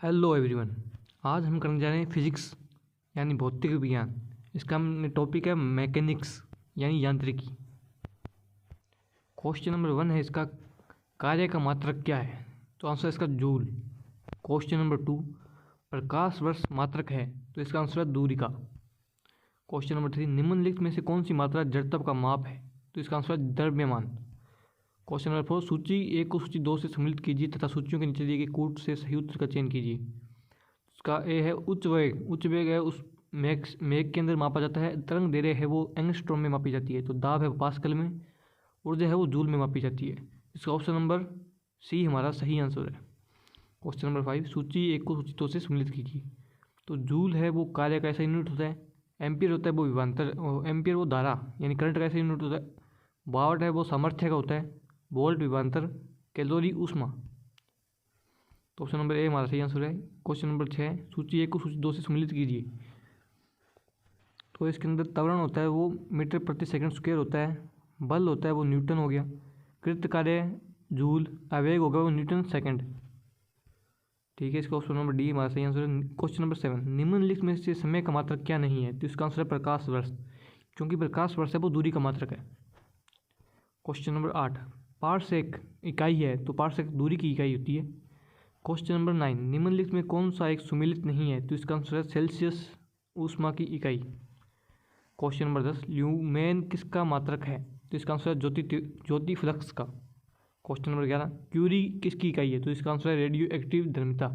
Hello everyone. आज हम करने जा रहे हैं फिजिक्स यानी भौतिक विज्ञान। इसका टॉपिक है मैकेनिक्स यानी यांत्रिकी। क्वेश्चन नंबर 1 है इसका, कार्य का मात्रक क्या है? तो आंसर इसका जूल। क्वेश्चन नंबर 2, प्रकाश वर्ष मात्रक है, तो इसका आंसर है दूरी का। क्वेश्चन नंबर 3, निम्नलिखित में से कौन सी मात्रा जड़त्व का माप है? तो इसका आंसर है द्रव्यमान। क्वेश्चन नंबर 4, सूची 1 को सूची 2 से सम्मिलित कीजिए तथा सूचियों के नीचे दिए गए कूट से सही उत्तर का चयन कीजिए। इसका ए है उच्च वेग। उच्च वेग है उस मेघ के अंदर मापा जाता है। तरंग दैर्घ्य है वो एंगस्ट्रॉम में मापी जाती है। तो दाब है वो पास्कल में। ऊर्जा है वो जूल में मापी जाती है। इसका ऑप्शन नंबर सी हमारा सही आंसर है। क्वेश्चन नंबर 5, सूची 1 को सूची 2 से सम्मिलित कीजिए। तो जूल है वो कार्य का ऐसा यूनिट होता है। एम्पियर होता है वो विभवांतर, एम्पियर वो धारा यानी करंट का ऐसा यूनिट होता है। वाट है वो सामर्थ्य का होता है। वोल्ट विभवांतर, कैलोरी ऊष्मा। तो ऑप्शन नंबर ए हमारा सही आंसर है। क्वेश्चन नंबर 6, सूची 1 को सूची 2 से सम्मिलित कीजिए। तो इसके अंदर त्वरण होता है वो मीटर प्रति सेकंड स्क्वायर होता है। बल होता है वो न्यूटन हो गया। कृत कार्य जूल, आवेग होगा वो न्यूटन सेकंड। ठीक है, इसका ऑप्शन नंबर डी हमारा सही आंसर है। क्वेश्चन नंबर 7, निम्नलिखित में से समय का मात्रक क्या नहीं है? तो इसका आंसर है प्रकाश वर्ष, क्योंकि प्रकाश वर्ष है वो दूरी का मात्रक है। क्वेश्चन नंबर 8, पारसेक इकाई है, तो पारसेक दूरी की इकाई होती है। क्वेश्चन नंबर 9, निम्नलिखित में कौन सा एक सुमेलित नहीं है? तो इसका आंसर है सेल्सियस ऊष्मा की इकाई। क्वेश्चन नंबर 10, ल्यूमेन किसका मात्रक है? तो इसका आंसर है ज्योति फ्लक्स का। क्वेश्चन नंबर 11, क्यूरी किसकी इकाई है? तो इसका आंसर है रेडियो एक्टिव धर्मिता।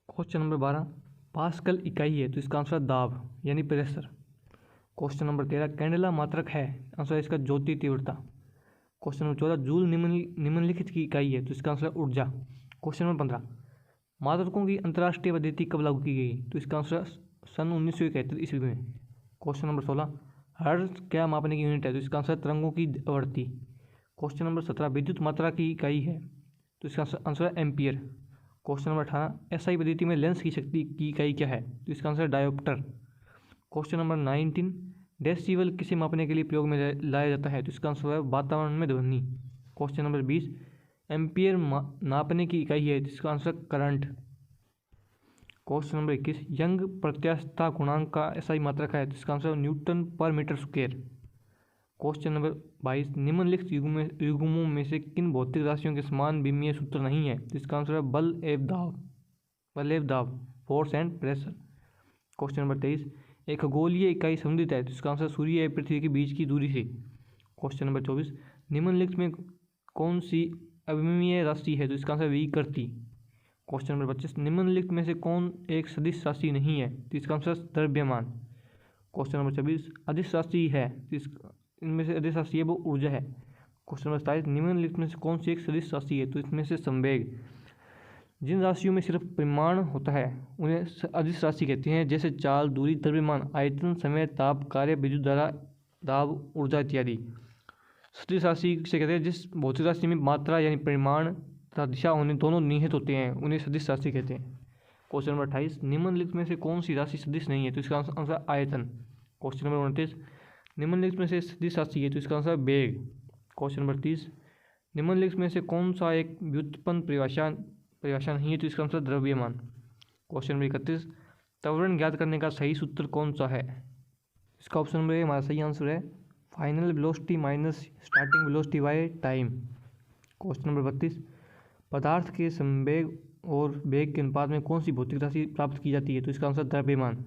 क्वेश्चन नंबर 12, पास्कल इकाई है, तो इसका आंसर है दाब यानी प्रेशर। क्वेश्चन नंबर 13, कैंडेला मात्रक है, आंसर है इसका ज्योति तीव्रता। क्वेश्चन नंबर 14, जूल निम्नलिखित की इकाई है, तो इसका आंसर है ऊर्जा। क्वेश्चन नंबर 15, मात्रकों की अंतर्राष्ट्रीय पद्धति कब लागू की गई? तो इसका आंसर है सन 1971 ईस्वी में। क्वेश्चन नंबर 16, हर्ट्ज क्या मापने की यूनिट है? तो इसका आंसर है तरंगों की आवृत्ति। क्वेश्चन नंबर 17, विद्युत मात्रा की इकाई है, तो इसका आंसर है एम्पियर। क्वेश्चन नंबर 18, एसआई पद्धति में लेंस की शक्ति की इकाई क्या है? तो इसका आंसर है डायोप्टर। क्वेश्चन नंबर 19, डेसिबल किसे मापने के लिए प्रयोग में लाया जाता है? तो इसका आंसर है वातावरण में ध्वनि। क्वेश्चन नंबर 20, एम्पियर नापने की इकाई है, जिसका answer current. Question number 21, Young प्रत्यास्थता गुणांक का एसआई मात्रक है, जिसका आंसर है न्यूटन पर मीटर स्क्वायर। क्वेश्चन नंबर 22, निम्नलिखित युग्मों में से किन भौतिक राशियों के समान विमीय सूत्र नहीं है? जिसका आंसर है बल एवं दाब, force and pressure. Question number 23, एक खगोलीय इकाई संबंधित है, जिसका आंसर सूर्य एवं पृथ्वी के बीच की दूरी से। क्वेश्चन नंबर 24, निम्नलिखित में कौन सी अविमीय राशि है? तो इसका आंसर विकृति। क्वेश्चन नंबर 25, निम्नलिखित में से कौन एक सदिश राशि नहीं है? तो इसका आंसर द्रव्यमान। क्वेश्चन नंबर 26, अदिश राशि है, तो इनमें से अदिश राशि है वो ऊर्जा है। क्वेश्चन नंबर 27, निम्नलिखित में से कौन सी एक सदिश राशि है? तो इसमें से संवेग। जिन राशियों में सिर्फ परिमाण होता है उन्हें अदिश राशि कहते हैं, जैसे चाल, दूरी, द्रव्यमान, आयतन, समय, ताप, कार्य, विद्युत धारा, दाब, ऊर्जा इत्यादि। सदिश राशि से कहते हैं जिस भौतिक राशि में मात्रा यानी परिमाण तथा दिशा होने दोनों निहित होते हैं, उन्हें सदिश राशि कहते हैं। क्वेश्चन नंबर 28, निम्नलिखित में से कौन सी राशि सदिश नहीं है? तो इसका आंसर आयतन। क्वेश्चन नंबर 29, निम्नलिखित में से सदिश राशि है, तो इसका आंसर वेग। क्वेश्चन नंबर 30, निम्नलिखित में से कौन सा एक व्युत्पन्न परिभाषा नहीं है? तो इसका आंसर द्रव्यमान। क्वेश्चन नंबर 31, त्वरण ज्ञात करने का सही सूत्र कौन सा है? इसका ऑप्शन नंबर ए हमारा सही आंसर है, final velocity minus starting velocity by time. Question number 32, पदार्थ के संवेग और वेग के अनुपात में कौन सी भौतिक राशि प्राप्त की जाती है? तो इसका आंसर द्रव्यमान।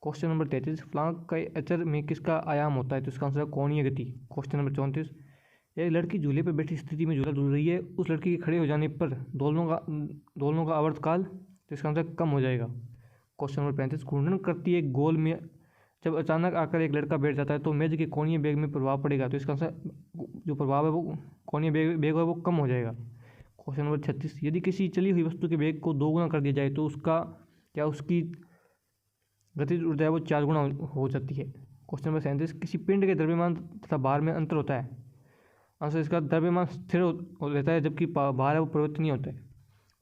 क्वेश्चन नंबर 33, प्लांक का अचर में किसका आयाम होता है? तो इसका आंसर है कोणीय गति। क्वेश्चन नंबर 34, एक लड़की झूले पर बैठी स्थिति में झूला झूल रही है, उस लड़की के खड़े हो जाने पर दोलनों का आवर्तकाल, तो इसका आंसर कम हो जाएगा। क्वेश्चन नंबर 35, घूर्णन करती है गोल में जब अचानक आकर एक लड़का बैठ जाता है तो मेज के कोणीय वेग में प्रभाव पड़ेगा, तो इसका आंसर जो प्रभाव है वो कोणीय वेग है वो कम हो जाएगा। क्वेश्चन नंबर 36, यदि किसी चली हुई वस्तु के वेग को 2 गुना कर दिया जाए तो उसकी गतिज ऊर्जा है वो 4 गुना हो जाती है। क्वेश्चन नंबर 37, किसी पिंड के द्रव्यमान तथा भार में अंतर होता है? आंसर इसका द्रव्यमान स्थिर रहता है जबकि भार है वो परिवर्तनीय होता है।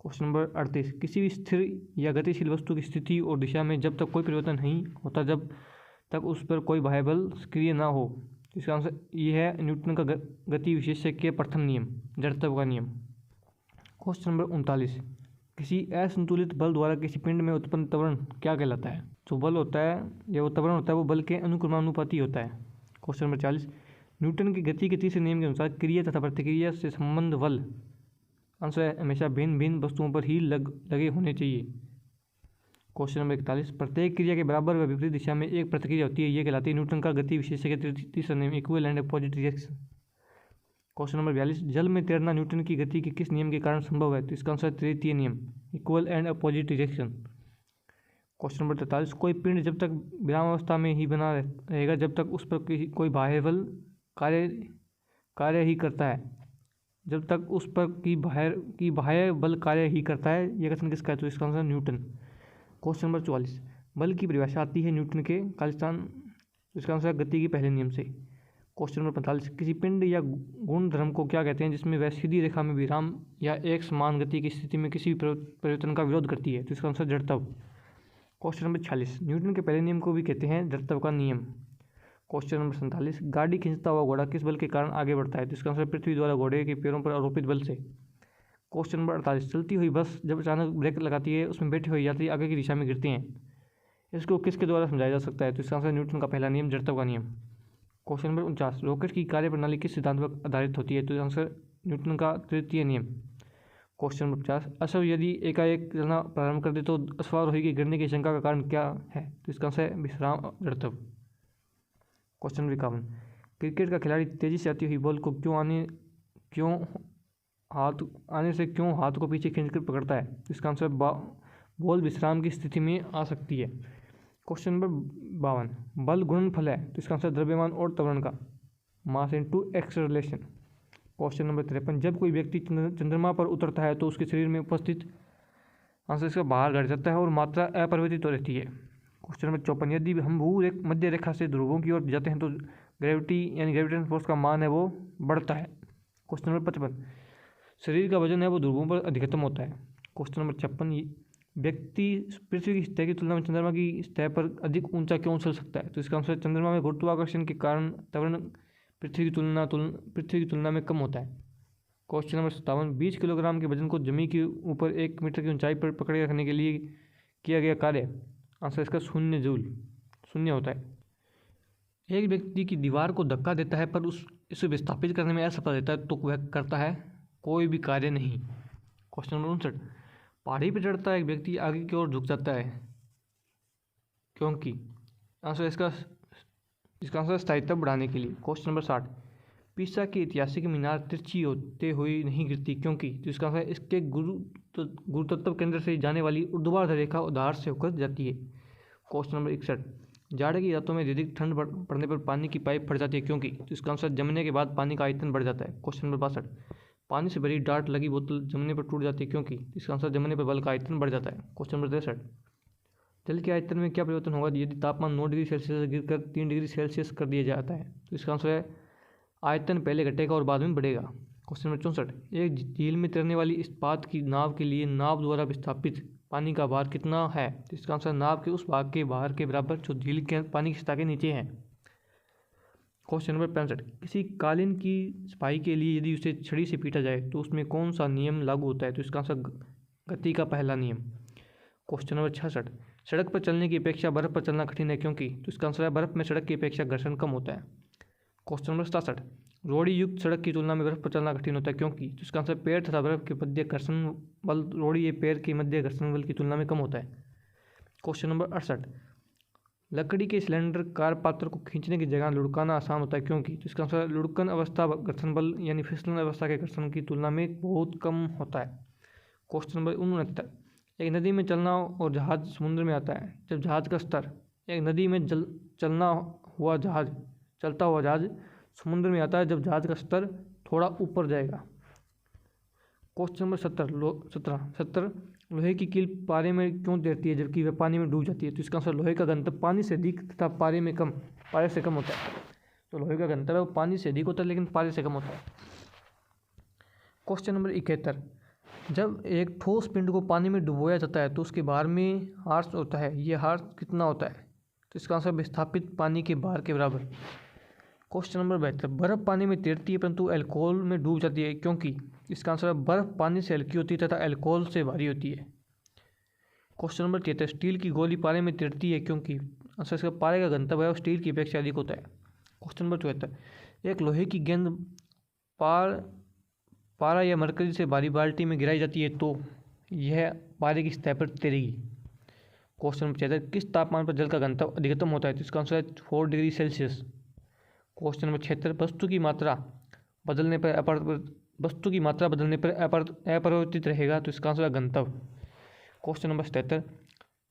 क्वेश्चन नंबर 38, किसी भी स्थिर या गतिशील वस्तु की स्थिति और दिशा में जब तक कोई परिवर्तन नहीं होता जब तक उस पर कोई बाह्य बल सक्रिय ना हो, इसका आंसर ये है न्यूटन का गति विशेषक के प्रथम नियम, जड़त्व का नियम। क्वेश्चन नंबर 39, किसी असंतुलित बल द्वारा किसी पिंड में उत्पन्न त्वरण क्या कहलाता है? जो बल होता है या वो त्वरण होता है वो बल के अनुक्रमानुपाती होता है। क्वेश्चन नंबर 40, न्यूटन की गति के तीसरे नियम के अनुसार क्रिया तथा प्रतिक्रिया से संबंध बल आंसर हमेशा भिन्न भिन्न वस्तुओं पर ही लगे होने चाहिए। क्वेश्चन नंबर 41, प्रत्येक क्रिया के बराबर व विपरीत दिशा में एक प्रतिक्रिया होती है, ये कहलाती है न्यूटन का गति विशेषक का तीसरा नियम, equal and opposite reaction. Question number 42, जल में तैरना न्यूटन की गति के किस नियम के कारण संभव है? तो इसका आंसर तृतीय नियम, equal and opposite reaction. Question number 43, कोई पिंड जब तक विरामावस्था में ही बना रहेगा जब तक उस पर कोई बाह्य बल कार्य ही करता है, जब तक उस पर की बाह्य बल कार्य ही करता है, यह कथन किसका है? तो इसका आंसर न्यूटन। क्वेश्चन नंबर 44, बल की परिभाषा आती है न्यूटन के खालिस्तान, इसका आंसर गति के पहले नियम से। क्वेश्चन नंबर 45, किसी पिंड या गुणधर्म को क्या कहते हैं जिसमें वह सीधी रेखा में विराम या एक समान गति की स्थिति में किसी भी परिवर्तन का विरोध करती है? तो इसका आंसर जड़त्व। क्वेश्चन नंबर 46, न्यूटन के पहले नियम को भी कहते हैं जड़त्व का नियम। क्वेश्चन नंबर 47, गाड़ी खींचता हुआ घोड़ा किस बल के कारण आगे बढ़ता है? तो इसका आंसर पृथ्वी द्वारा घोड़े के पैरों पर आरोपित बल से। क्वेश्चन नंबर 48, चलती हुई बस जब अचानक ब्रेक लगाती है उसमें बैठे हुए यात्री आगे की दिशा में गिरते हैं, इसको किसके द्वारा समझाया जा सकता है? तो इसका आंसर न्यूटन का पहला नियम, जड़त्व का नियम। क्वेश्चन नंबर 49, रॉकेट की कार्यप्रणाली किस सिद्धांत पर आधारित होती है? तो आंसर न्यूटन का तृतीय नियम। क्वेश्चन नंबर 50, अश्व यदि एकाएक चलना प्रारंभ कर दे तो अश्वारोही के गिरने की शंका का कारण क्या है? तो इसका आंसर है विश्राम, जड़त्व। क्वेश्चन नंबर 51, क्रिकेट का खिलाड़ी तेजी से आती हुई बॉल को क्यों हाथ को पीछे खींचकर पकड़ता है? तो इसका आंसर बॉल विश्राम की स्थिति में आ सकती है। क्वेश्चन नंबर 52, बल गुणनफल है, तो इसका आंसर द्रव्यमान और त्वरण का, mass into acceleration. Question number 53, जब कोई व्यक्ति चंद्रमा पर उतरता है तो उसके शरीर में उपस्थित आंसर इसका भार घट जाता है और मात्रा अपरिवर्तित हो रहती है। क्वेश्चन नंबर 54, यदि हम भू मध्य रेखा से ध्रुवों की ओर जाते हैं तो ग्रेविटी यानी ग्रेविटेशन फोर्स का मान है वो बढ़ता है। क्वेश्चन नंबर 55, शरीर का वजन है वो ध्रुवों पर अधिकतम होता है। क्वेश्चन नंबर 56, व्यक्ति पृथ्वी की सतह की तुलना में चंद्रमा की सतह पर अधिक ऊंचा क्यों चल सकता है? तो इसका आंसर चंद्रमा में गुरुत्वाकर्षण के कारण त्वरण पृथ्वी की तुलना में कम होता है। क्वेश्चन नंबर 57, 20 किलोग्राम के वजन को जमीन के ऊपर 1 मीटर की ऊंचाई पर पकड़े रखने के लिए किया गया कार्य, आंसर इसका 0 जूल होता है। एक व्यक्ति की दीवार को धक्का देता है पर इसे विस्थापित करने में असफल रहता है तो वह करता है कोई भी कार्य नहीं। क्वेश्चन नंबर 59, पहाड़ी पर चढ़ता एक व्यक्ति आगे की ओर झुक जाता है क्योंकि, आंसर इसका आंसर स्थायित्व बढ़ाने के लिए। क्वेश्चन नंबर 60, पीसा की ऐतिहासिक मीनार तिरछी होते हुए नहीं गिरती क्योंकि, तो इसका आंसर इसके गुरुत्व केंद्र से जाने वाली ऊर्ध्वाधर रेखा उधार से होकर जाती है। क्वेश्चन नंबर 61, जाड़े की रातों में अधिक ठंड पड़ने पर पानी की पाइप फट जाती है क्योंकि, तो इसका आंसर जमने के बाद पानी का आयतन बढ़ जाता है। क्वेश्चन नंबर 62, पानी से भरी डार्ट लगी बोतल जमने पर टूट जाती है क्योंकि, इसका आंसर जमने पर बल का आयतन बढ़ जाता है। क्वेश्चन नंबर 63, जल के आयतन में क्या परिवर्तन होगा यदि तापमान 9 डिग्री सेल्सियस से गिरकर 3 डिग्री सेल्सियस कर दिया जाता है? तो इसका आंसर है आयतन पहले घटेगा और बाद में बढ़ेगा। क्वेश्चन नंबर 64, एक झील में तैरने वाली इस्पात की नाव के लिए नाव द्वारा विस्थापित पानी का भार कितना है? तो इसका आंसर नाव के उस भाग के भार के बराबर जो झील के पानी की सतह के नीचे है। क्वेश्चन नंबर 65, किसी कालीन की सफाई के लिए यदि उसे छड़ी से पीटा जाए तो उसमें कौन सा नियम लागू होता है? तो इसका आंसर गति का पहला नियम। क्वेश्चन नंबर 66, सड़क पर चलने की अपेक्षा बर्फ पर चलना कठिन है क्योंकि, तो इसका आंसर है बर्फ में सड़क की अपेक्षा घर्षण कम होता है। क्वेश्चन नंबर 67, रोड़ी युक्त सड़क की तुलना में बर्फ पर चलना कठिन होता है क्योंकि, तो इसका आंसर पैर तथा बर्फ के मध्य घर्षण बल रोड़ी या पैर के मध्य घर्षण बल की तुलना में कम होता है। क्वेश्चन नंबर 68, लकड़ी के सिलेंडर कार पात्र को खींचने की जगह लुढ़काना आसान होता है क्योंकि, तो इसका आंसर लुढ़कन अवस्था घर्षण बल यानी फिसलन अवस्था के घर्षण की तुलना में बहुत कम होता है। क्वेश्चन नंबर 69, एक नदी में चलना और जहाज समुद्र में आता है जब जहाज का स्तर, एक नदी में चलता हुआ जहाज समुद्र में आता है जब जहाज का स्तर थोड़ा ऊपर जाएगा। क्वेश्चन नंबर 70, लोहे की कील पारे में क्यों तैरती है जबकि वह पानी में डूब जाती है? तो इसका आंसर लोहे का घनत्व पानी से अधिक तथा पारे से कम होता है। तो लोहे का घनत्व है वो पानी से अधिक होता है लेकिन पारे से कम होता है। क्वेश्चन नंबर 71, जब एक ठोस पिंड को पानी में डुबोया जाता है तो उसके भार में हार्स होता है, ये हार्स कितना होता है? तो इसका आंसर विस्थापित पानी के भार के बराबर। क्वेश्चन नंबर 72, बर्फ पानी में तैरती है परंतु अल्कोहल में डूब जाती है क्योंकि, इसका आंसर है बर्फ पानी से हल्की होती है तथा अल्कोहल से भारी होती है। क्वेश्चन नंबर 73, स्टील की गोली पारे में तिड़ती है क्योंकि आंसर इसका पारे का घनत्व है वो स्टील की अपेक्षा अधिक होता है। क्वेश्चन नंबर 74, एक लोहे की गेंद पारा या मरकरी से भारी बाल्टी में गिराई जाती है तो यह पारे की सतह पर तैरेगी। क्वेश्चन नंबर 76, किस तापमान पर जल का घनत्व अधिकतम होता है तो इसका आंसर है 4 डिग्री सेल्सियस। क्वेश्चन नंबर 76, वस्तु की मात्रा बदलने पर अपरिवर्तित रहेगा तो इसका आंसर है घनत्व। क्वेश्चन नंबर 77,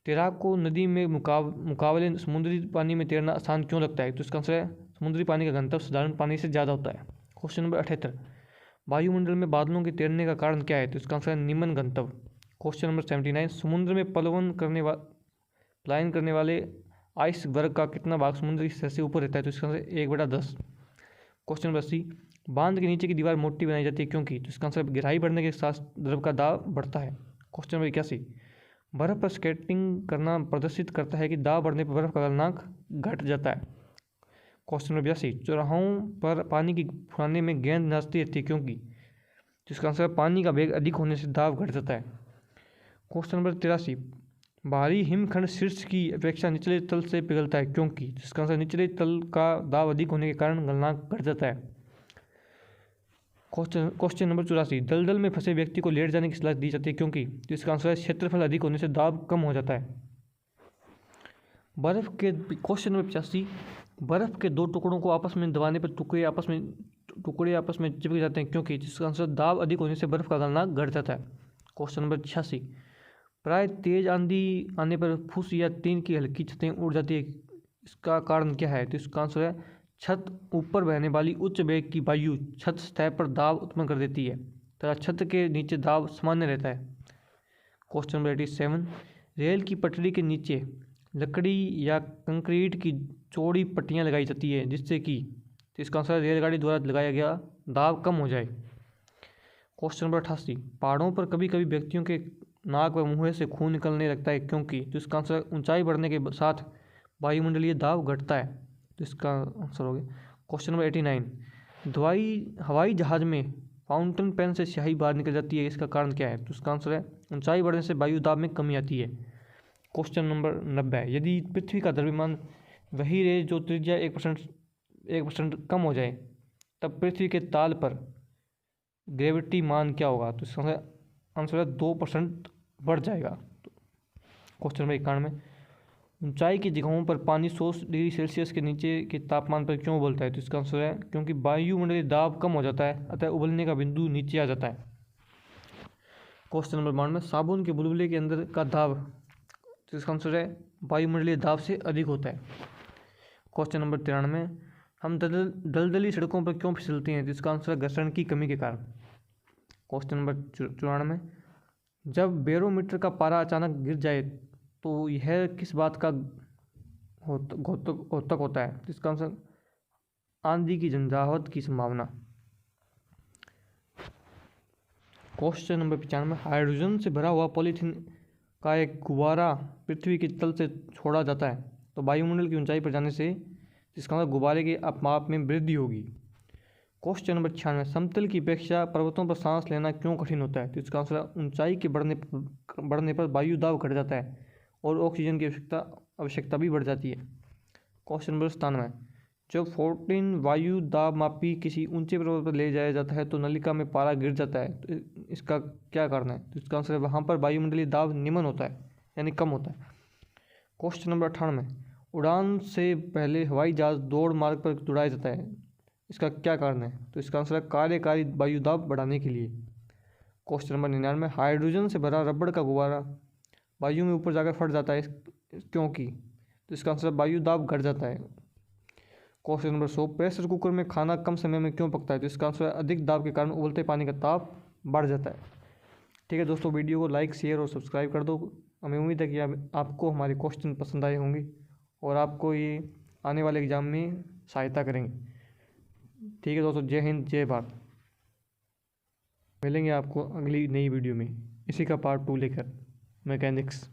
तैराक को नदी में मुकाबले समुद्री पानी में तैरना आसान क्यों लगता है तो इसका आंसर है समुद्री पानी का घनत्व साधारण पानी से ज़्यादा होता है। क्वेश्चन नंबर 78, वायुमंडल में बादलों के तैरने का कारण क्या है तो इसका आंसर है निम्न घनत्व। क्वेश्चन नंबर 79, समुद्र में पलायन करने वाले आइसबर्ग का कितना भाग समुद्री सतह से ऊपर रहता है तो इसका आंसर 1/10। क्वेश्चन नंबर 80, बांध के नीचे की दीवार मोटी बनाई जाती है क्योंकि तो इसका आंसर गहराई बढ़ने के साथ द्रव का दाब बढ़ता है। क्वेश्चन नंबर 81, बर्फ पर स्केटिंग करना प्रदर्शित करता है कि दाब बढ़ने पर बर्फ का गलनांक घट जाता है। क्वेश्चन नंबर 82, चौराहों पर पानी की फुहाने में गेंद नाचती रहती है क्योंकि जिसका आंसर पानी का वेग अधिक होने से दाब घट जाता है। क्वेश्चन नंबर 83, भारी हिमखंड शीर्ष की अपेक्षा निचले तल से पिघलता है क्योंकि जिसका आंसर निचले तल का दाब अधिक होने के कारण गलनांक घट जाता है। क्वेश्चन नंबर 84, दलदल में फंसे व्यक्ति को लेट जाने की सलाह दी जाती है क्योंकि जिसका आंसर है क्षेत्रफल अधिक होने से दाब कम हो जाता है। क्वेश्चन नंबर 85, बर्फ के दो टुकड़ों को आपस में दबाने पर टुकड़े आपस में चिपक जाते हैं क्योंकि जिसका आंसर दाब अधिक होने से बर्फ का गलनांक घट जाता है। क्वेश्चन नंबर 86, प्राय तेज आंधी आने पर फुस या टीन की हल्की छतें उड़ जाती है, इसका कारण क्या है तो इसका आंसर है छत ऊपर बहने वाली उच्च वेग की वायु छत सतह पर दाब उत्पन्न कर देती है तथा छत के नीचे दाब सामान्य रहता है। क्वेश्चन नंबर 87, रेल की पटरी के नीचे लकड़ी या कंक्रीट की चौड़ी पट्टियां लगाई जाती है जिससे कि तो इसका आंसर रेलगाड़ी द्वारा लगाया गया दाब कम हो जाए। क्वेश्चन नंबर 88, पहाड़ों पर कभी कभी व्यक्तियों के नाक व मुंह से खून निकलने लगता है क्योंकि तो इसका आंसर ऊंचाई बढ़ने के साथ वायुमंडलीय दाब घटता है तो इसका आंसर हो गया। क्वेश्चन नंबर 89, हवाई जहाज में फाउंटेन पेन से स्याही बाहर निकल जाती है, इसका कारण क्या है तो इसका आंसर है ऊंचाई बढ़ने से वायु दाब में कमी आती है। क्वेश्चन नंबर 90, यदि पृथ्वी का द्रव्यमान वही रहे जो त्रिज्या 1% कम हो जाए तब पृथ्वी के ताल पर ग्रेविटी मान क्या होगा तो इसका आंसर है 2% बढ़ जाएगा। क्वेश्चन नंबर 91, ऊंचाई की जगहों पर पानी 100 डिग्री सेल्सियस के नीचे के तापमान पर क्यों उबलता है तो इसका आंसर है क्योंकि वायुमंडलीय दाब कम हो जाता है अतः उबलने का बिंदु नीचे आ जाता है। क्वेश्चन नंबर 92, साबुन के बुलबुले के अंदर का दाब तो इसका आंसर है वायुमंडलीय दाब से अधिक होता है। क्वेश्चन नंबर 93, हम दलदली सड़कों पर क्यों फिसलते हैं तो इसका आंसर है घर्षण की कमी के कारण। क्वेश्चन नंबर 94, जब बैरोमीटर का पारा अचानक गिर जाए तो यह किस बात का घोतक होता है तो इसका आंसर आंधी की झंझावात की संभावना। क्वेश्चन नंबर 95, हाइड्रोजन से भरा हुआ पॉलीथीन का एक गुब्बारा पृथ्वी के तल से छोड़ा जाता है तो वायुमंडल की ऊंचाई पर जाने से इसका मतलब गुब्बारे के माप में वृद्धि होगी। क्वेश्चन नंबर 96, समतल की अपेक्षा पर्वतों पर सांस लेना क्यों कठिन होता है तो इसका आंसर ऊंचाई के बढ़ने पर वायु दाब घट जाता है और ऑक्सीजन की आवश्यकता भी बढ़ जाती है। क्वेश्चन नंबर 97, जब 14 वायु दाब मापी किसी ऊंचे पर्वत पर ले जाया जाता है तो नलिका में पारा गिर जाता है तो इसका क्या कारण है तो इसका आंसर है वहाँ पर वायुमंडलीय दाब निम्न होता है यानी कम होता है। क्वेश्चन नंबर 98, उड़ान से पहले हवाई जहाज दौड़ मार्ग पर दौड़ाया जाता है, इसका क्या कारण है तो इसका आंसर है कार्यकारी वायु दाब बढ़ाने के लिए। क्वेश्चन नंबर 99, हाइड्रोजन से भरा रबड़ का गुब्बारा वायु में ऊपर जाकर फट जाता है क्योंकि तो इसका आंसर वायु दाब घट जाता है। क्वेश्चन नंबर 100, प्रेशर कुकर में खाना कम समय में क्यों पकता है तो इसका आंसर अधिक दाब के कारण उबलते पानी का ताप बढ़ जाता है। ठीक है दोस्तों, वीडियो को लाइक शेयर और सब्सक्राइब कर दो। हमें उम्मीद है कि आपको हमारे क्वेश्चन पसंद आए होंगे और आपको ये आने वाले एग्जाम में सहायता करेंगे। ठीक है दोस्तों, जय हिंद जय भारत। मिलेंगे आपको अगली नई वीडियो में इसी का पार्ट 2 लेकर मैकेनिक्स।